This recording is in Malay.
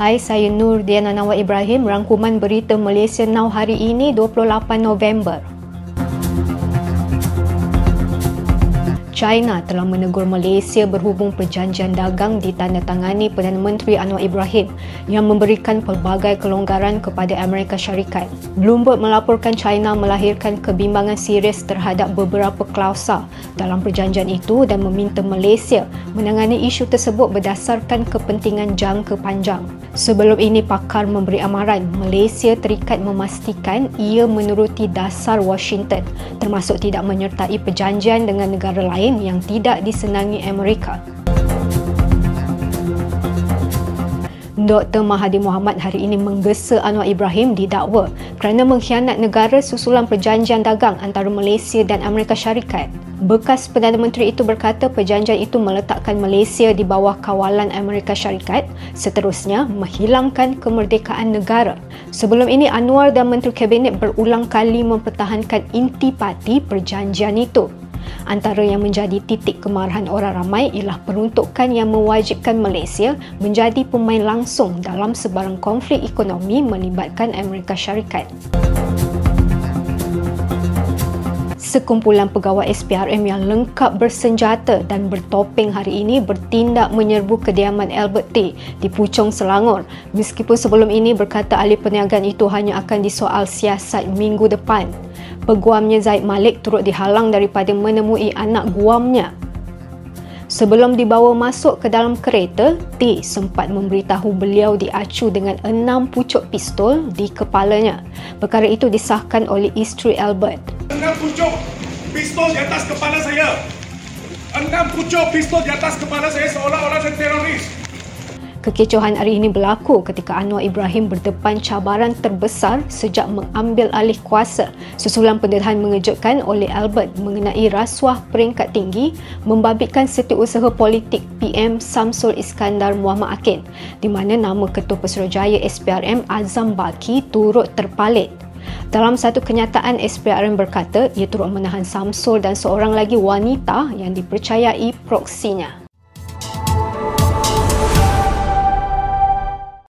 Hai, saya Nur Diana Nawar Ibrahim, rangkuman berita Malaysia Now hari ini 28 November. China telah menegur Malaysia berhubung perjanjian dagang ditandatangani Perdana Menteri Anwar Ibrahim yang memberikan pelbagai kelonggaran kepada Amerika Syarikat. Bloomberg melaporkan China melahirkan kebimbangan serius terhadap beberapa klausa dalam perjanjian itu dan meminta Malaysia menangani isu tersebut berdasarkan kepentingan jangka panjang. Sebelum ini, pakar memberi amaran Malaysia terikat memastikan ia menuruti dasar Washington, termasuk tidak menyertai perjanjian dengan negara lain yang tidak disenangi Amerika. Dr. Mahathir Mohamad hari ini menggesa Anwar Ibrahim didakwa kerana mengkhianat negara susulan perjanjian dagang antara Malaysia dan Amerika Syarikat. Bekas Perdana Menteri itu berkata perjanjian itu meletakkan Malaysia di bawah kawalan Amerika Syarikat, seterusnya menghilangkan kemerdekaan negara. Sebelum ini, Anwar dan Menteri Kabinet berulang kali mempertahankan intipati perjanjian itu. Antara yang menjadi titik kemarahan orang ramai ialah peruntukan yang mewajibkan Malaysia menjadi pemain langsung dalam sebarang konflik ekonomi melibatkan Amerika Syarikat. Sekumpulan pegawai SPRM yang lengkap bersenjata dan bertopeng hari ini bertindak menyerbu kediaman Albert T di Puchong, Selangor. Meskipun sebelum ini berkata ahli perniagaan itu hanya akan disoal siasat minggu depan. Peguamnya Zaid Malik turut dihalang daripada menemui anak guamnya. Sebelum dibawa masuk ke dalam kereta, T sempat memberitahu beliau diacu dengan 6 pucuk pistol di kepalanya. Perkara itu disahkan oleh isteri Albert. 6 pucuk pistol di atas kepala saya. 6 pucuk pistol di atas kepala saya seolah-olah saya teroris. Kekecohan hari ini berlaku ketika Anwar Ibrahim berdepan cabaran terbesar sejak mengambil alih kuasa susulan pendedahan mengejutkan oleh Albert mengenai rasuah peringkat tinggi membabitkan setiausaha politik PM Samsul Iskandar Muhammad Akin, di mana nama Ketua Pesuruhjaya SPRM Azam Baki turut terpalit. Dalam satu kenyataan, SPRM berkata ia turut menahan Samsul dan seorang lagi wanita yang dipercayai proksinya.